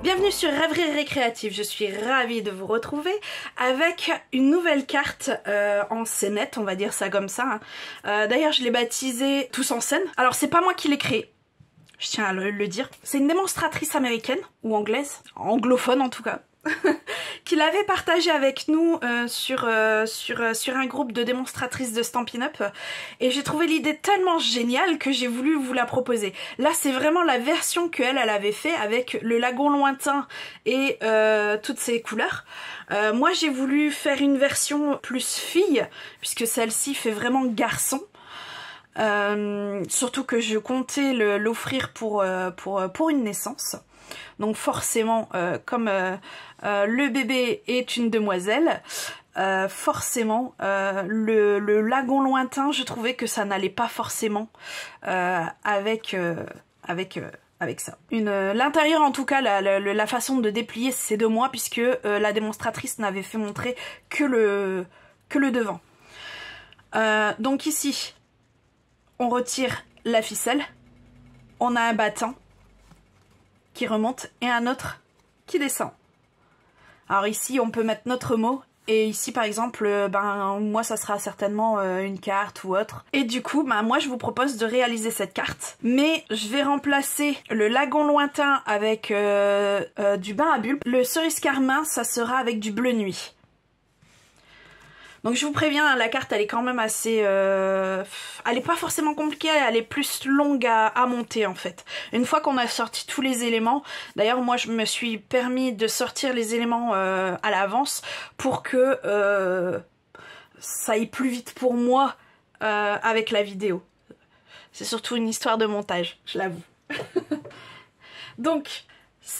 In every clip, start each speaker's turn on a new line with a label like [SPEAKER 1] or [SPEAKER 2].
[SPEAKER 1] Bienvenue sur Rêverie Récréative, je suis ravie de vous retrouver avec une nouvelle carte en scénette, on va dire ça comme ça. D'ailleurs je l'ai baptisée Tous en scène. Alors c'est pas moi qui l'ai créée, je tiens à le dire. C'est une démonstratrice américaine, ou anglaise, anglophone en tout cas, qui l'avait partagé avec nous sur un groupe de démonstratrices de Stampin' Up, et j'ai trouvé l'idée tellement géniale que j'ai voulu vous la proposer. Là c'est vraiment la version qu'elle avait fait avec le lagon lointain et toutes ces couleurs. Moi j'ai voulu faire une version plus fille puisque celle-ci fait vraiment garçon. Surtout que je comptais l'offrir pour une naissance. Donc forcément, comme le bébé est une demoiselle, forcément le lagon lointain, je trouvais que ça n'allait pas forcément avec ça. L'intérieur en tout cas, la façon de déplier c'est de moi puisque la démonstratrice n'avait fait montrer que le devant. Donc ici, on retire la ficelle, on a un battant qui remonte et un autre qui descend. Alors ici on peut mettre notre mot et ici par exemple moi ça sera certainement une carte ou autre. Et du coup moi je vous propose de réaliser cette carte, mais je vais remplacer le lagon lointain avec du bain à bulles. Le cerise carmin ça sera avec du bleu nuit. Donc je vous préviens, la carte elle est quand même assez... elle est pas forcément compliquée, elle est plus longue à monter en fait. Une fois qu'on a sorti tous les éléments, d'ailleurs moi je me suis permis de sortir les éléments à l'avance pour que ça aille plus vite pour moi avec la vidéo. C'est surtout une histoire de montage, je l'avoue. Donc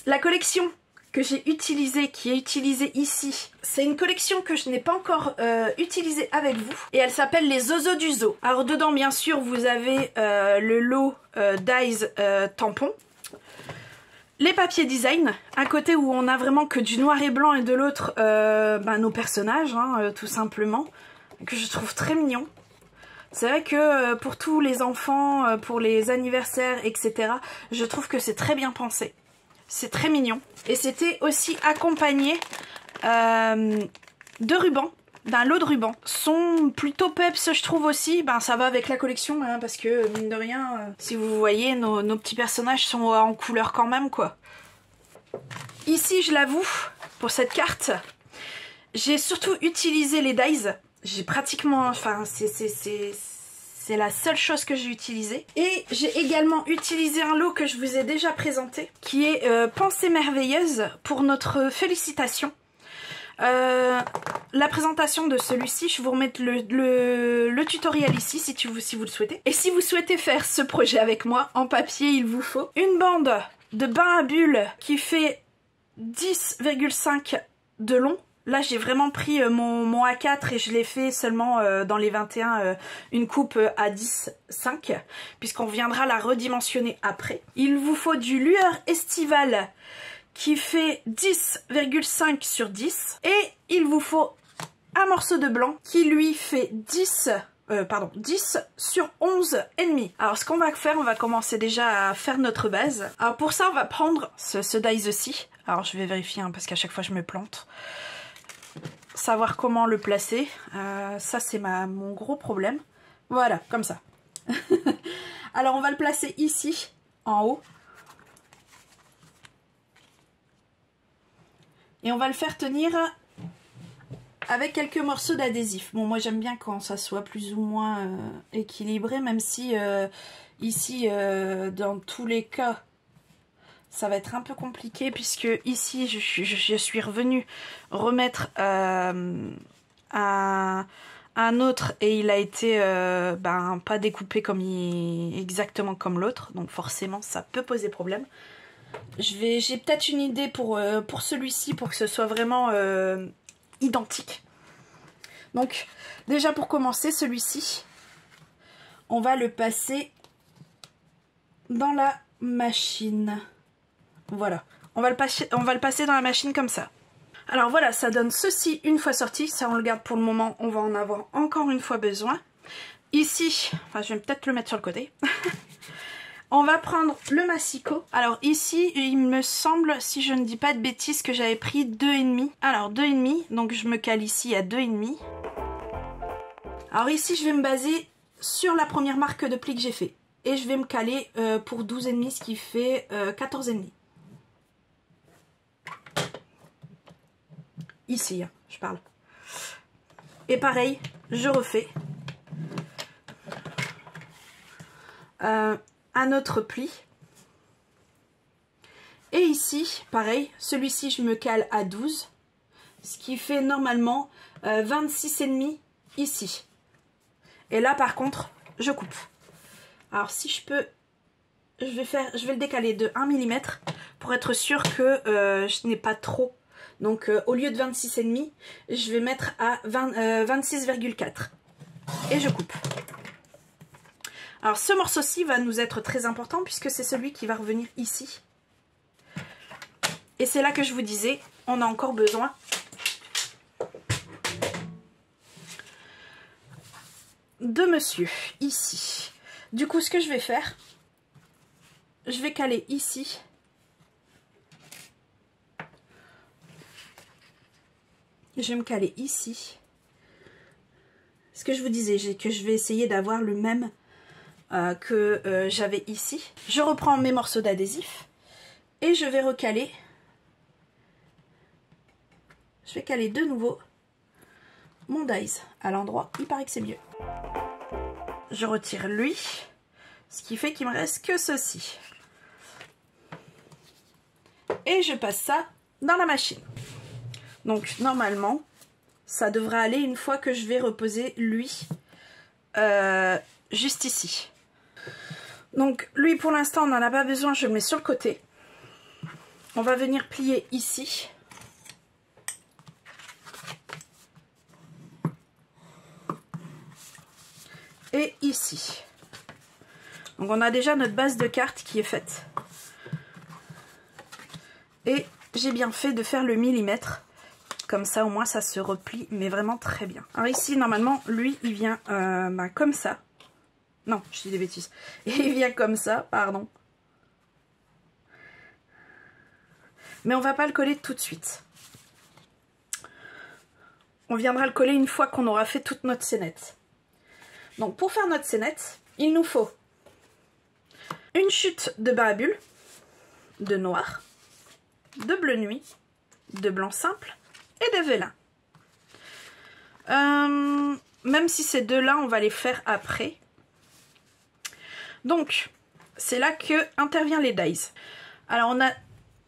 [SPEAKER 1] la collection que j'ai utilisé, qui est utilisée ici, c'est une collection que je n'ai pas encore utilisée avec vous, et elle s'appelle les Zozos du Zoo. Alors dedans bien sûr vous avez le lot Dies tampon, les papiers design, un côté où on a vraiment que du noir et blanc et de l'autre nos personnages, tout simplement, que je trouve très mignon. C'est vrai que pour tous les enfants, pour les anniversaires, etc., je trouve que c'est très bien pensé. C'est très mignon. Et c'était aussi accompagné de rubans, d'un lot de rubans. Sont plutôt peps, je trouve aussi. Ça va avec la collection, parce que mine de rien, si vous voyez, nos petits personnages sont en couleur quand même, quoi. Ici, je l'avoue, pour cette carte, j'ai surtout utilisé les dies. J'ai pratiquement... Enfin, c'est la seule chose que j'ai utilisée. Et j'ai également utilisé un lot que je vous ai déjà présenté, qui est Pensée merveilleuse pour notre félicitation. La présentation de celui-ci, je vous remets le tutoriel ici si vous le souhaitez. Et si vous souhaitez faire ce projet avec moi, en papier, il vous faut une bande de bain à bulles qui fait 10,5 de long. Là j'ai vraiment pris mon A4 et je l'ai fait seulement dans les 21, une coupe à 10,5 puisqu'on viendra la redimensionner après. Il vous faut du lueur estival qui fait 10,5 sur 10 et il vous faut un morceau de blanc qui lui fait 10 sur 11,5. Alors ce qu'on va faire, on va commencer déjà à faire notre base. Alors pour ça on va prendre ce dies-ci. Alors je vais vérifier parce qu'à chaque fois je me plante. Savoir comment le placer, ça c'est mon gros problème. Voilà, comme ça. Alors on va le placer ici, en haut. Et on va le faire tenir avec quelques morceaux d'adhésif. Bon, moi j'aime bien quand ça soit plus ou moins équilibré, même si ici, dans tous les cas, ça va être un peu compliqué puisque ici je suis revenue remettre un autre et il a été pas découpé exactement comme l'autre, donc forcément ça peut poser problème. J'ai peut-être une idée pour celui-ci pour que ce soit vraiment identique. Donc déjà pour commencer, celui-ci on va le passer dans la machine. Voilà, on va le passer dans la machine comme ça. Alors voilà, ça donne ceci une fois sorti. Ça on le garde pour le moment, on va en avoir encore une fois besoin. Ici, enfin je vais peut-être le mettre sur le côté. On va prendre le massicot. Alors ici, il me semble, si je ne dis pas de bêtises, que j'avais pris 2,5. Alors 2,5, donc je me cale ici à 2,5. Alors ici, je vais me baser sur la première marque de pli que j'ai fait. Et je vais me caler pour 12,5, ce qui fait 14,5. Ici, hein, je parle. Et pareil, je refais un autre pli. Et ici, pareil, celui-ci, je me cale à 12. Ce qui fait normalement 26,5 ici. Et là, par contre, je coupe. Alors, si je peux, je vais le décaler de 1 mm pour être sûr que je n'ai pas trop. Donc, au lieu de 26,5, je vais mettre à 26,4. Et je coupe. Alors, ce morceau-ci va nous être très important puisque c'est celui qui va revenir ici. Et c'est là que je vous disais, on a encore besoin de monsieur, ici. Du coup, ce que je vais faire, je vais caler ici. Je vais me caler ici. Ce que je vous disais, que je vais essayer d'avoir le même que j'avais ici. Je reprends mes morceaux d'adhésif et je vais recaler. Je vais caler de nouveau mon dies à l'endroit. Il paraît que c'est mieux. Je retire lui, ce qui fait qu'il me reste que ceci. Et je passe ça dans la machine. Donc normalement, ça devrait aller une fois que je vais reposer lui juste ici. Donc lui pour l'instant on n'en a pas besoin, je le mets sur le côté. On va venir plier ici. Et ici. Donc on a déjà notre base de carte qui est faite. Et j'ai bien fait de faire le millimètre. Comme ça au moins ça se replie mais vraiment très bien. Alors ici normalement lui il vient comme ça. Non, je dis des bêtises. Il vient comme ça, pardon. Mais on va pas le coller tout de suite. On viendra le coller une fois qu'on aura fait toute notre scénette. Donc pour faire notre scénette, il nous faut une chute de bain à bulles, de noir, de bleu nuit, de blanc simple et de vélin. Même si ces deux-là, on va les faire après. Donc, c'est là que intervient les dies. Alors, on a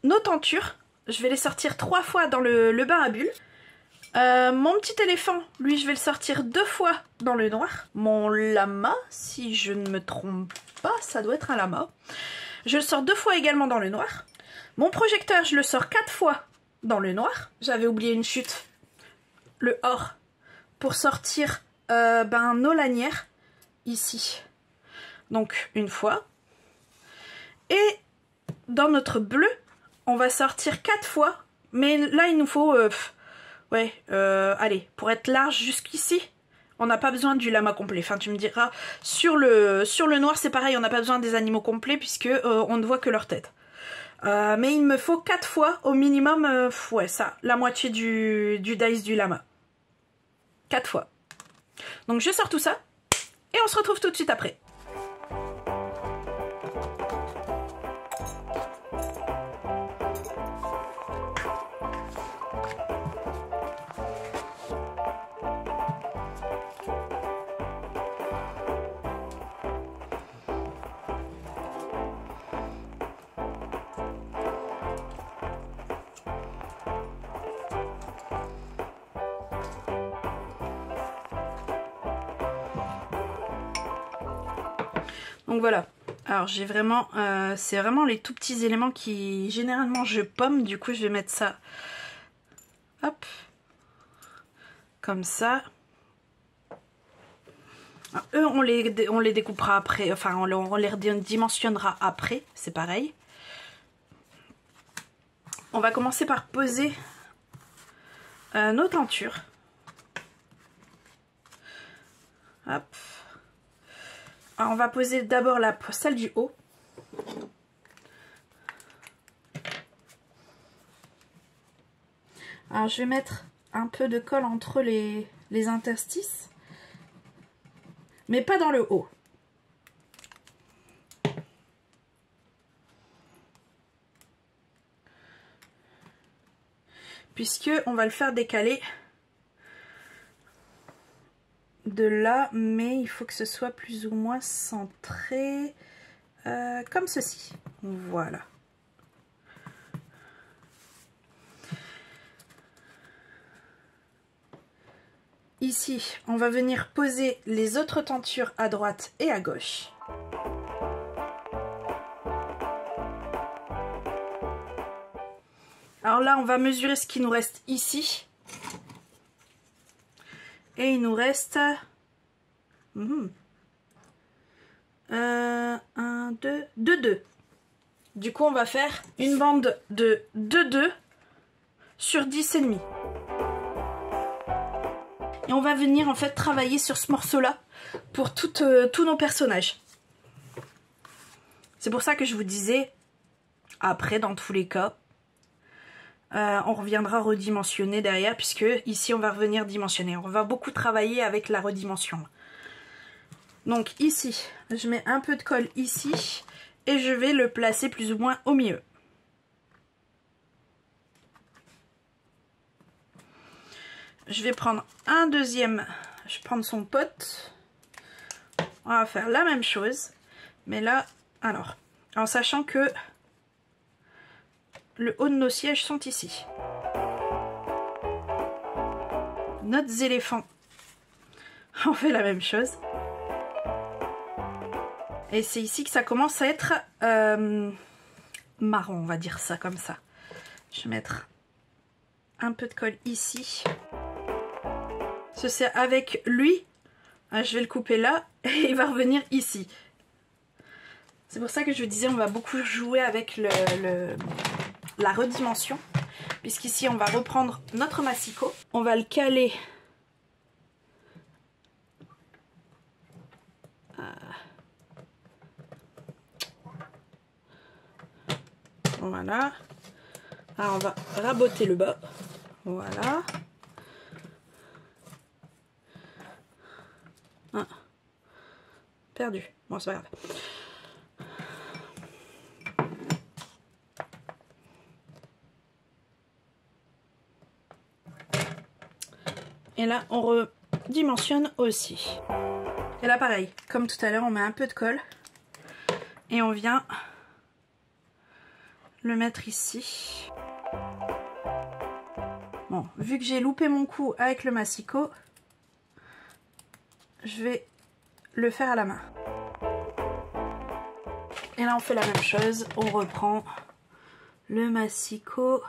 [SPEAKER 1] nos tentures. Je vais les sortir 3 fois dans le bain à bulles. Mon petit éléphant, lui, je vais le sortir 2 fois dans le noir. Mon lama, si je ne me trompe pas, ça doit être un lama. Je le sors 2 fois également dans le noir. Mon projecteur, je le sors 4 fois dans le noir. J'avais oublié une chute, le or, pour sortir nos lanières ici. Donc une fois. Et dans notre bleu, on va sortir 4 fois. Mais là, il nous faut... allez, pour être large jusqu'ici, on n'a pas besoin du lama complet. Enfin, tu me diras, sur le noir, c'est pareil, on n'a pas besoin des animaux complets puisque on ne voit que leur tête. Mais il me faut 4 fois au minimum, la moitié du dice du lama. 4 fois. Donc je sors tout ça et on se retrouve tout de suite après. Donc voilà, alors j'ai vraiment, c'est vraiment les tout petits éléments qui généralement je pomme, du coup je vais mettre ça, hop, comme ça. Alors, eux on les découpera après, enfin on les dimensionnera après, c'est pareil. On va commencer par poser nos tentures. Hop. Alors, on va poser d'abord celle du haut. Alors je vais mettre un peu de colle entre les interstices, mais pas dans le haut. Puisque on va le faire décaler de là, mais il faut que ce soit plus ou moins centré comme ceci. Voilà. Ici, on va venir poser les autres tentures à droite et à gauche. Alors là, on va mesurer ce qui nous reste ici. Et il nous reste 1, 2, 2. Du coup, on va faire une bande de 2 sur 10,5. Et on va venir en fait travailler sur ce morceau-là pour tous nos personnages. C'est pour ça que je vous disais, après, dans tous les cas, on reviendra redimensionner derrière, puisque ici on va revenir dimensionner. On va beaucoup travailler avec la redimension. Donc ici, je mets un peu de colle ici et je vais le placer plus ou moins au milieu. Je vais prendre un deuxième, je vais prendre son pote. On va faire la même chose, mais là, alors, en sachant que le haut de nos sièges sont ici. Notre éléphants, on fait la même chose. Et c'est ici que ça commence à être marron, on va dire ça comme ça. Je vais mettre un peu de colle ici. C'est avec lui, je vais le couper là et il va revenir ici. C'est pour ça que je vous disais, on va beaucoup jouer avec la redimension, puisqu'ici on va reprendre notre massicot, on va le caler voilà. Alors on va raboter le bas, voilà. Ah. Perdu, bon c'est pas grave. Et là, on redimensionne aussi. Et là, pareil, comme tout à l'heure, on met un peu de colle. Et on vient le mettre ici. Bon, vu que j'ai loupé mon coup avec le massicot, je vais le faire à la main. Et là, on fait la même chose. On reprend le massicot.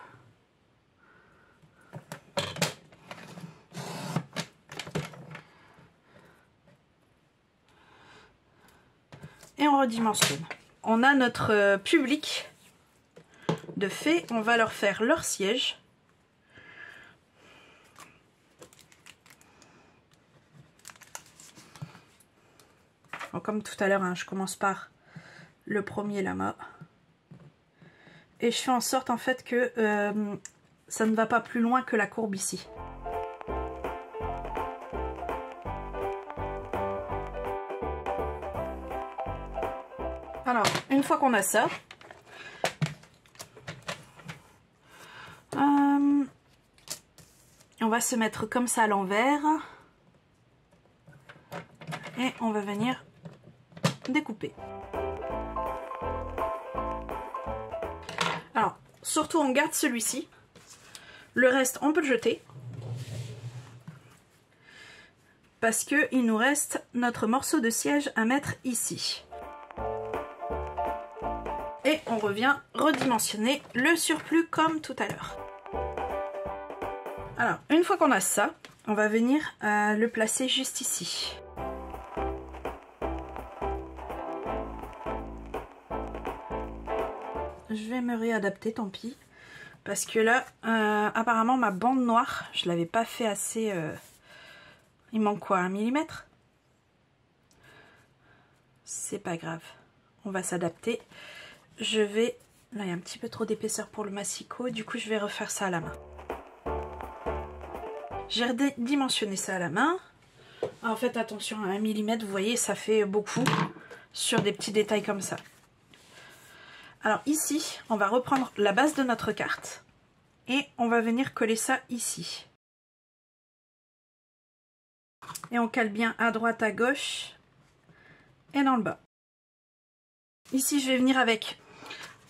[SPEAKER 1] Et on redimensionne. On a notre public de fées. On va leur faire leur siège. Bon, comme tout à l'heure, hein, je commence par le premier lama. Et je fais en sorte en fait que ça ne va pas plus loin que la courbe ici. Alors, une fois qu'on a ça, on va se mettre comme ça à l'envers et on va venir découper. Alors, surtout on garde celui-ci, le reste on peut le jeter parce que il nous reste notre morceau de siège à mettre ici. Et on revient redimensionner le surplus comme tout à l'heure. Alors, une fois qu'on a ça, on va venir le placer juste ici. Je vais me réadapter, tant pis. Parce que là, apparemment, ma bande noire, je l'avais pas fait assez... Il manque quoi, 1 mm? C'est pas grave. on va s'adapter. Je vais... Là, il y a un petit peu trop d'épaisseur pour le massicot, du coup, je vais refaire ça à la main. J'ai redimensionné ça à la main. Alors, faites attention à 1 mm, vous voyez, ça fait beaucoup sur des petits détails comme ça. Alors ici, on va reprendre la base de notre carte et on va venir coller ça ici. Et on cale bien à droite, à gauche et dans le bas. Ici, je vais venir avec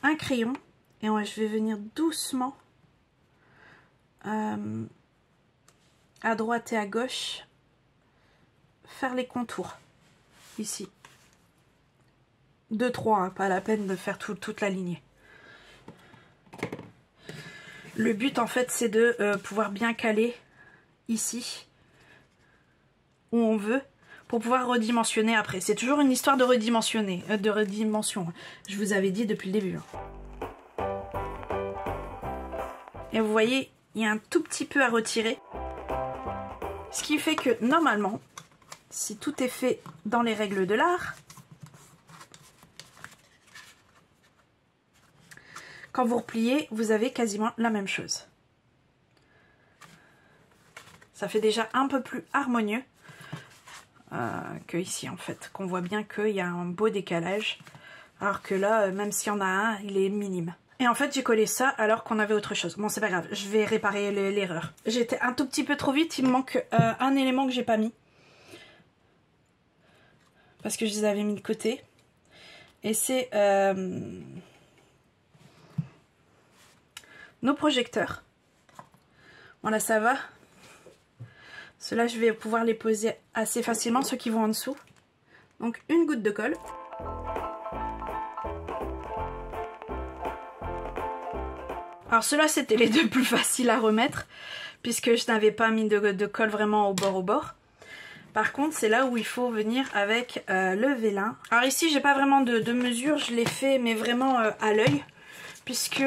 [SPEAKER 1] un crayon et je vais venir doucement à droite et à gauche faire les contours ici. 2-3, hein, pas la peine de faire toute la lignée. Le but en fait c'est de pouvoir bien caler ici où on veut pour pouvoir redimensionner après. C'est toujours une histoire de redimensionner, de redimension. Je vous avais dit depuis le début. Et vous voyez, il y a un tout petit peu à retirer. Ce qui fait que normalement, si tout est fait dans les règles de l'art, quand vous repliez, vous avez quasiment la même chose. Ça fait déjà un peu plus harmonieux que ici en fait, qu'on voit bien qu'il y a un beau décalage, alors que là, même s'il y en a un, il est minime. Et en fait, j'ai collé ça alors qu'on avait autre chose. Bon, c'est pas grave, je vais réparer l'erreur. J'étais un tout petit peu trop vite, il me manque un élément que j'ai pas mis. Parce que je les avais mis de côté. Et c'est nos projecteurs. Voilà, ça va. Ceux-là, je vais pouvoir les poser assez facilement, ceux qui vont en dessous. Donc, une goutte de colle. Alors, ceux-là, c'était les deux plus faciles à remettre, puisque je n'avais pas mis de colle vraiment au bord. Par contre, c'est là où il faut venir avec le vélin. Alors ici, j'ai pas vraiment de mesure, je l'ai fait, mais vraiment à l'œil, puisque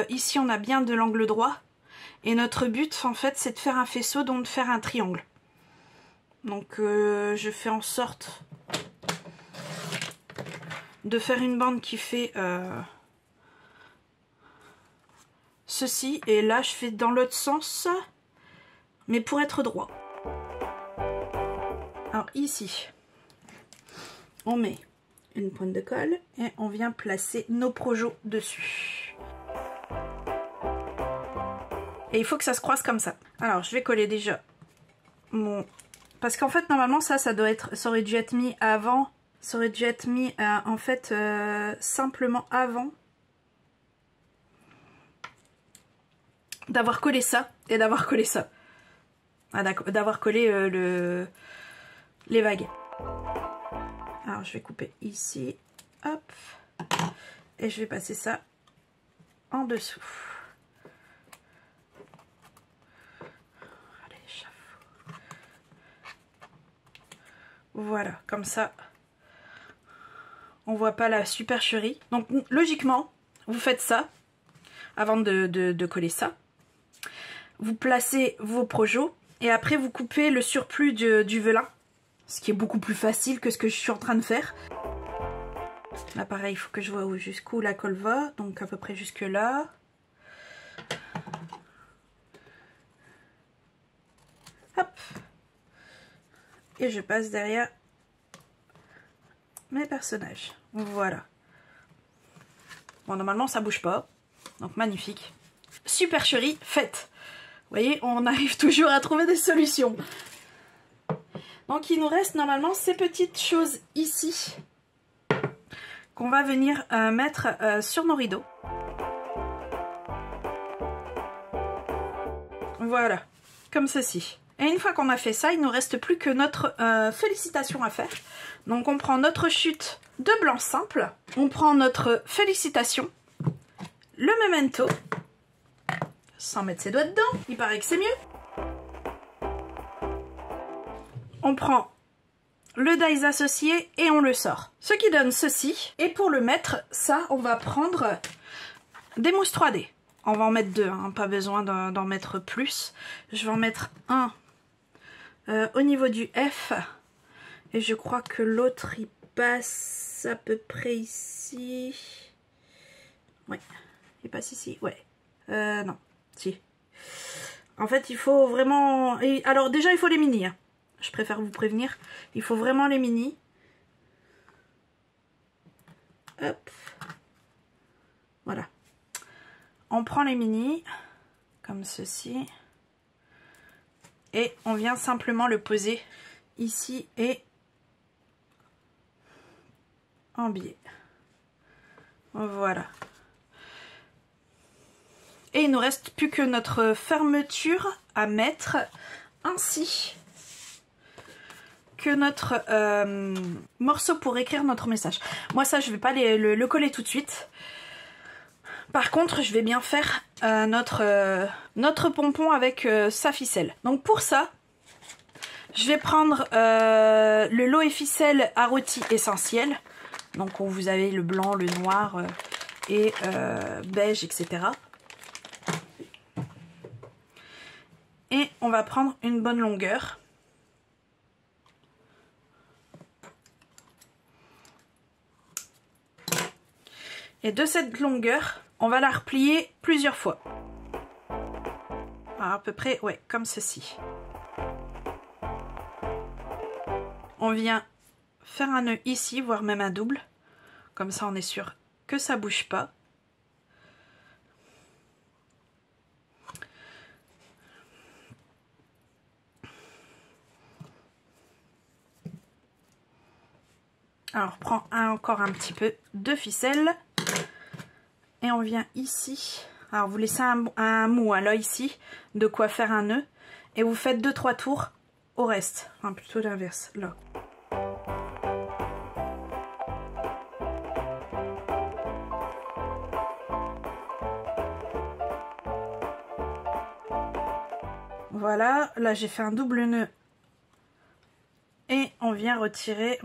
[SPEAKER 1] ici, on a bien de l'angle droit. Et notre but, en fait, c'est de faire un faisceau, donc de faire un triangle. Donc, je fais en sorte de faire une bande qui fait ceci. Et là, je fais dans l'autre sens, mais pour être droit. Alors ici, on met une pointe de colle et on vient placer nos projets dessus. Et il faut que ça se croise comme ça. Alors je vais coller déjà mon... Parce qu'en fait normalement ça aurait dû être mis avant. Ça aurait dû être mis en fait simplement avant d'avoir collé ça et d'avoir collé ça. Ah, d'avoir collé les vagues. Alors je vais couper ici, hop, et je vais passer ça en dessous. Allez, chapeau. Voilà, comme ça, on voit pas la supercherie. Donc logiquement, vous faites ça avant de coller ça. Vous placez vos projets et après vous coupez le surplus du velin. Ce qui est beaucoup plus facile que ce que je suis en train de faire. Là pareil, il faut que je vois jusqu'où la colle va. Donc à peu près jusque là. Hop. Et je passe derrière mes personnages. Voilà. Bon, normalement ça bouge pas. Donc magnifique. Supercherie faite. Vous voyez, on arrive toujours à trouver des solutions. Donc il nous reste normalement ces petites choses ici qu'on va venir mettre sur nos rideaux. Voilà, comme ceci. Et une fois qu'on a fait ça, il ne nous reste plus que notre félicitation à faire. Donc on prend notre chute de blanc simple, on prend notre félicitation, le memento, sans mettre ses doigts dedans, il paraît que c'est mieux. On prend le dies associé et on le sort. Ce qui donne ceci. Et pour le mettre, ça, on va prendre des mousses 3D. On va en mettre deux, hein, pas besoin d'en mettre plus. Je vais en mettre un au niveau du F. Et je crois que l'autre, il passe à peu près ici. Ouais, il passe ici, ouais. Non, si. En fait, il faut vraiment... Alors déjà, il faut les mini. Hein. Je préfère vous prévenir. Il faut vraiment les mini. Hop. Voilà. On prend les mini, comme ceci. Et on vient simplement le poser ici et en biais. Voilà. Et il nous reste plus que notre fermeture à mettre, ainsi que notre morceau pour écrire notre message. Moi ça je vais pas le coller tout de suite. Par contre je vais bien faire notre pompon avec sa ficelle. Donc pour ça je vais prendre le lot et ficelle à rôti essentiel. Donc où vous avez le blanc, le noir et beige, etc. Et on va prendre une bonne longueur. Et de cette longueur, on va la replier plusieurs fois. Alors à peu près, ouais, comme ceci. On vient faire un nœud ici, voire même un double. Comme ça, on est sûr que ça bouge pas. Alors, on prend encore un petit peu de ficelle. Et on vient ici. Alors, vous laissez un mou là, ici, de quoi faire un nœud. Et vous faites 2-3 tours au reste. Enfin, plutôt l'inverse, là. Voilà, là j'ai fait un double nœud. Et on vient retirer,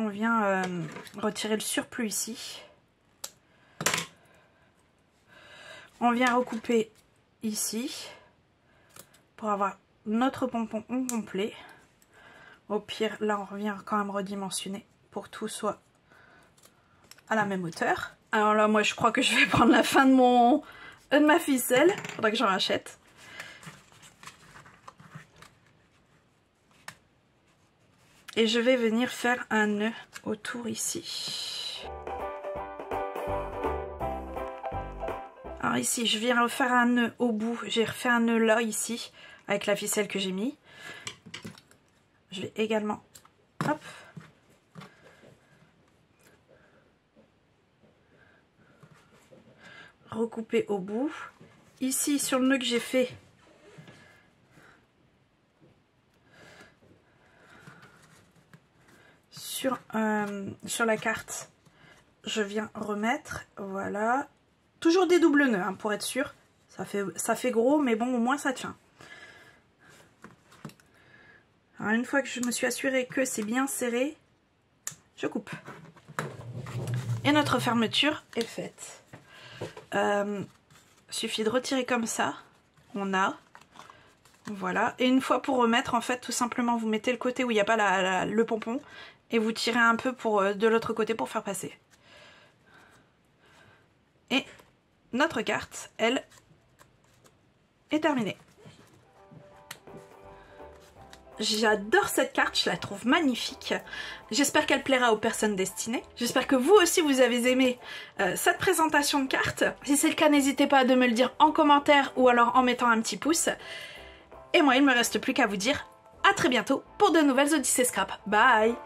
[SPEAKER 1] retirer le surplus ici. On vient recouper ici pour avoir notre pompon complet. Au pire, là on revient quand même redimensionner pour que tout soit à la même hauteur. Alors là, moi je crois que je vais prendre la fin de ma ficelle. Faudra que j'en rachète. Et je vais venir faire un nœud autour ici. Alors ici, je viens refaire un nœud au bout. J'ai refait un nœud là, ici, avec la ficelle que j'ai mis. Je vais également... Hop. Recouper au bout. Ici, sur le nœud que j'ai fait... Sur la carte, je viens remettre, voilà, toujours des doubles nœuds hein, pour être sûr, ça fait gros mais bon au moins ça tient. Alors une fois que je me suis assurée que c'est bien serré, je coupe. Et notre fermeture est faite. Suffit de retirer comme ça, on a, voilà, et une fois pour remettre en fait tout simplement vous mettez le côté où il n'y a pas le pompon. Et vous tirez un peu de l'autre côté pour faire passer. Et notre carte, elle, est terminée. J'adore cette carte, je la trouve magnifique. J'espère qu'elle plaira aux personnes destinées. J'espère que vous aussi vous avez aimé cette présentation de carte. Si c'est le cas, n'hésitez pas à me le dire en commentaire ou alors en mettant un petit pouce. Et moi, il ne me reste plus qu'à vous dire à très bientôt pour de nouvelles Odyssées Scrap. Bye!